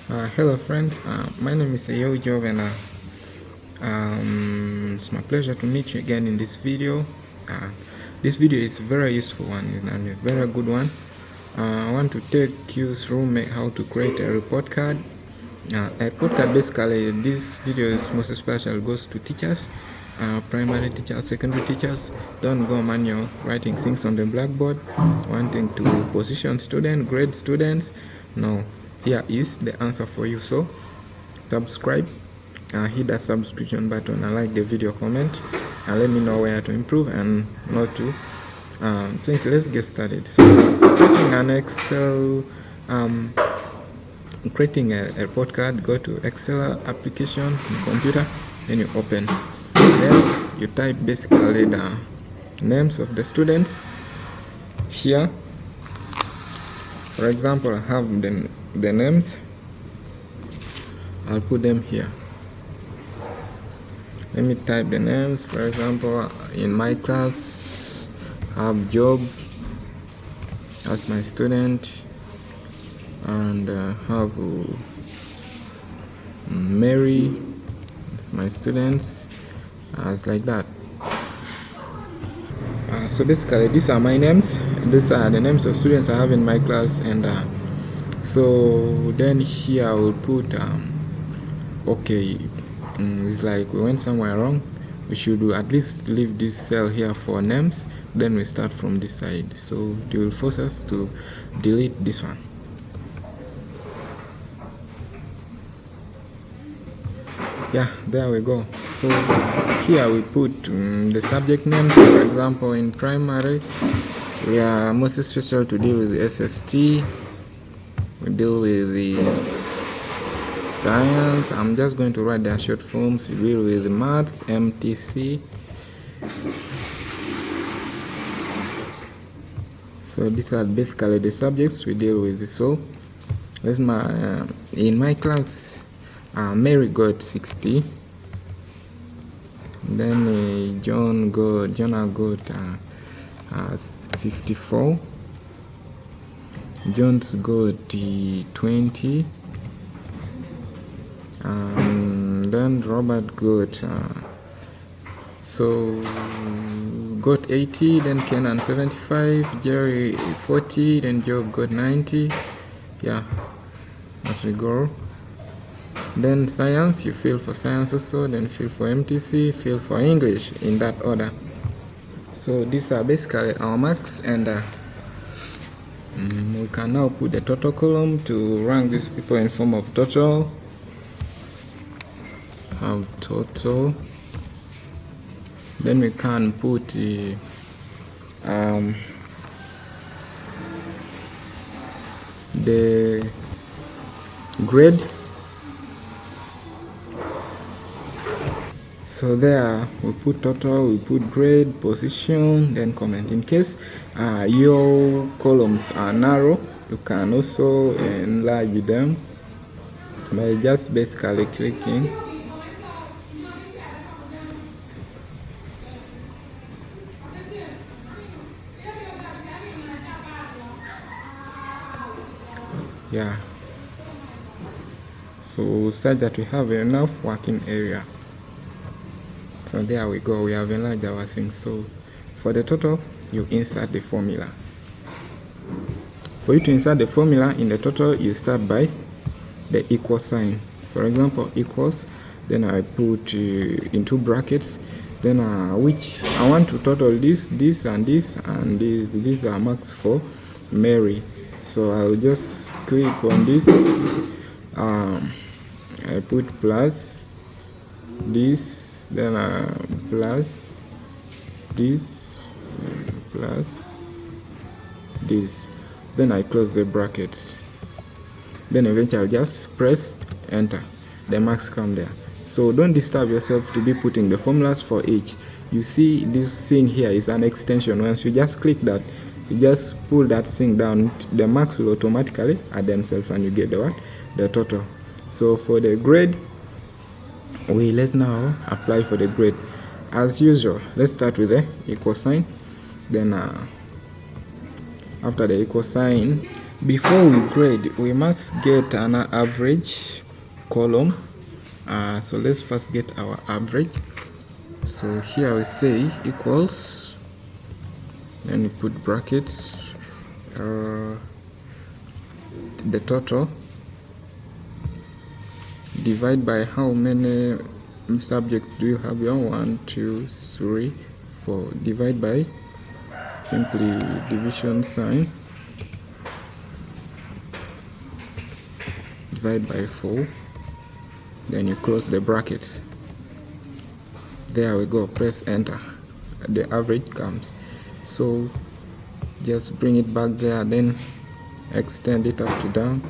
Hello friends, my name is Joven and it's my pleasure to meet you again in this video. This video is a very useful one and a very good one. I want to take you through how to create a report card. A report card, basically this video is most especially goes to teachers, primary teachers, secondary teachers. Don't go manual writing things on the blackboard, wanting to position students, grade students. No, here is the answer for you. So subscribe, hit that subscription button and like the video, comment and let me know where to improve and not to. Thank you. Let's get started. So creating an Excel, creating a report card, go to Excel application in computer, then you open, then you type basically the names of the students here. For example, I have the names, I'll put them here. Let me type the names. For example, in my class I have Job as my student, and have Mary as my students, as like that. So basically these are my names. These are the names of students I have in my class, and so then here I will put okay, it's like we went somewhere wrong. We should at least leave this cell here for names, then we start from this side, so it will force us to delete this one. Yeah, there we go. So here we put the subject names. For example, in primary we are most special to deal with the SST, we deal with the science. I'm just going to write their short forms. We deal with the math, MTC. So these are basically the subjects we deal with. So that's in my class Mary got 60, then Jonah got 54, Jones got 20, then Robert got got 80, then Kenan 75, Jerry 40, then Job got 90. Yeah, as we go. Then science, you fill for science also, then fill for MTC, fill for English, in that order. So these are basically our marks, and we can now put the total column to rank these people in form of total. Have total. Then we can put the grade. So there we put total, we put grade, position, then comment. In case your columns are narrow, you can also enlarge them by just basically clicking. Yeah, so such that we have enough working area. So there we go, we have enlarged our thing. So for the total, you insert the formula. For you to insert the formula in the total, you start by the equal sign. For example, equals, then I put into brackets, then which I want to total this, and this, and this. These are marks for Mary. So I'll just click on this. I put plus this, then plus this, plus this, then I close the brackets, then eventually I'll just press enter. The marks come there. So don't disturb yourself to be putting the formulas for each. You see this thing here is an extension. Once you just click that, you just pull that thing down, the marks will automatically add themselves and you get the total. So for the grade, let's now apply for the grade. As usual, let's start with the equal sign. Then after the equal sign, Before we grade, we must get an average column. So let's first get our average. So here we say equals, then we put brackets, the total, divide by how many subjects do you have here? 1, 2, 3, 4. Divide by simply division sign, divide by 4, then you close the brackets. There we go, press enter, the average comes. So just bring it back there, then extend it up to down.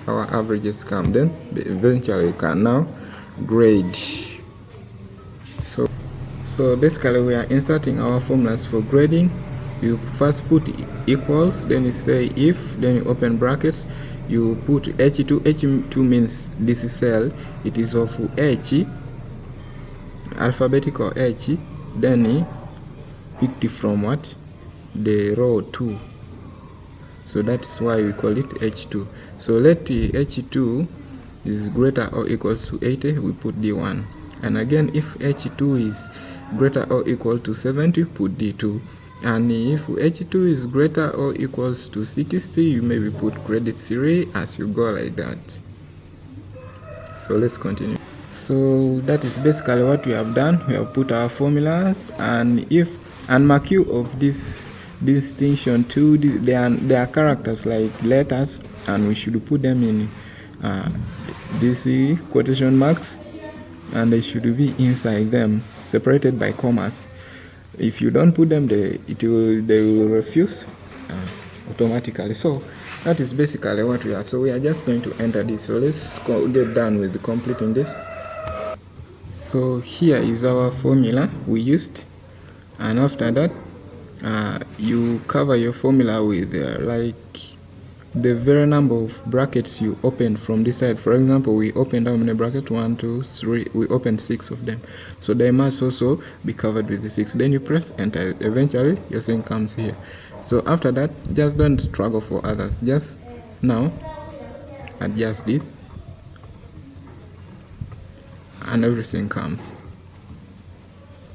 Our averages come. Then eventually you can now grade. So basically we are inserting our formulas for grading. You first put equals, then you say if, then you open brackets, you put H2. H2 means this cell, it is of H, alphabetical H, then picked from what? The row 2. So that's why we call it H2. So let H2 is greater or equals to 80, we put D1. And again, if H2 is greater or equal to 70, put D2. And if H2 is greater or equals to 60, you maybe put credit 3 as you go like that. So let's continue. So that is basically what we have done. We have put our formulas, and mark you of this distinction too, they are characters like letters, and we should put them in these quotation marks, and they should be inside them, separated by commas. If you don't put them, they will refuse automatically. So that is basically what we are. So we are just going to enter this. So let's get done with completing this. So here is our formula we used, and after that you cover your formula with like the very number of brackets you opened from this side. For example, we opened how many brackets? 1, 2, 3. We opened 6 of them, so they must also be covered with the 6. Then you press enter. Eventually your thing comes here. So after that, just don't struggle for others. Just now adjust this, and everything comes.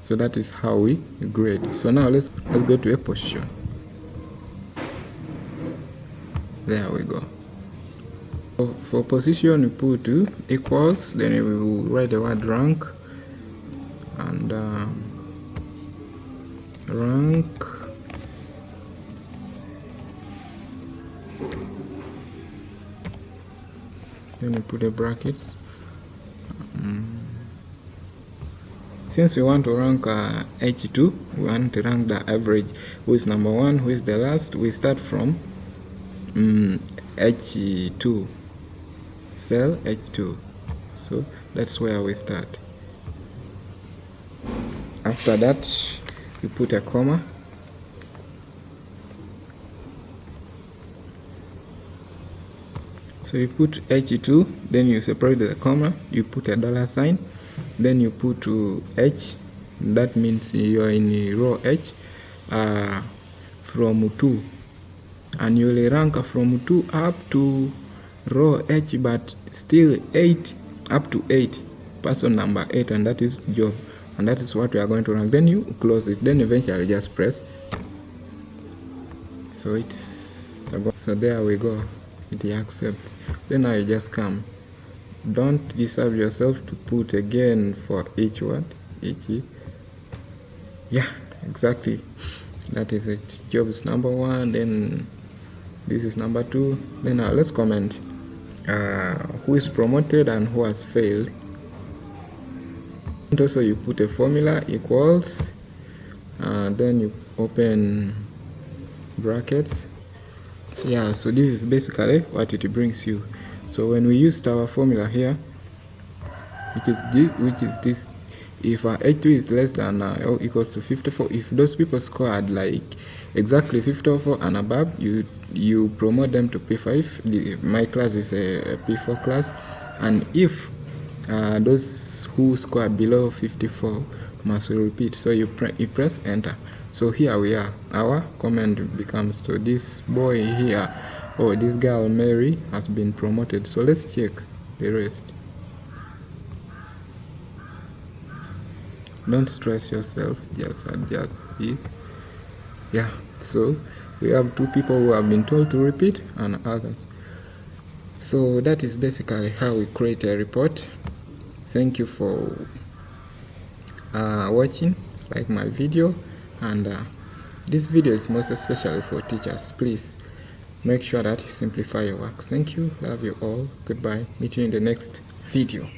So that is how we grade. So now let's go to a position. There we go. For position, we put equals, then we will write the word rank, and rank, then we put the brackets. Since we want to rank H2, we want to rank the average. Who is number 1, who is the last? We start from H2, cell H2. So that's where we start. After that, you put a comma. So you put H2, then you separate the comma, you put a $sign, then you put H, that means you are in row H from 2, and you will rank from 2 up to row H, but still 8 up to 8, person number 8, and that is job, and that is what we are going to rank. Then you close it, then eventually just press. So so there we go, it accepts. Then now you just come. Don't disturb yourself to put again for each word, yeah, exactly, that is it. Job is number 1, then this is number 2. Then now let's comment who is promoted and who has failed. And also you put a formula equals, then you open brackets. Yeah, so this is basically what it brings you. So when we used our formula here, which is this, if H2 is less than or equals to 54, if those people scored like exactly 54 and above, you promote them to P5. My class is a P4 class, and if those who scored below 54 must repeat. So you press enter, So here we are, our comment becomes, so this boy here, or this girl Mary, has been promoted. So let's check the rest. Don't stress yourself, just adjust it. Yeah, so we have 2 people who have been told to repeat and others. So that is basically how we create a report. Thank you for watching. Like my video, and this video is most especially for teachers. Please make sure that you simplify your work. Thank you, love you all, goodbye, meet you in the next video.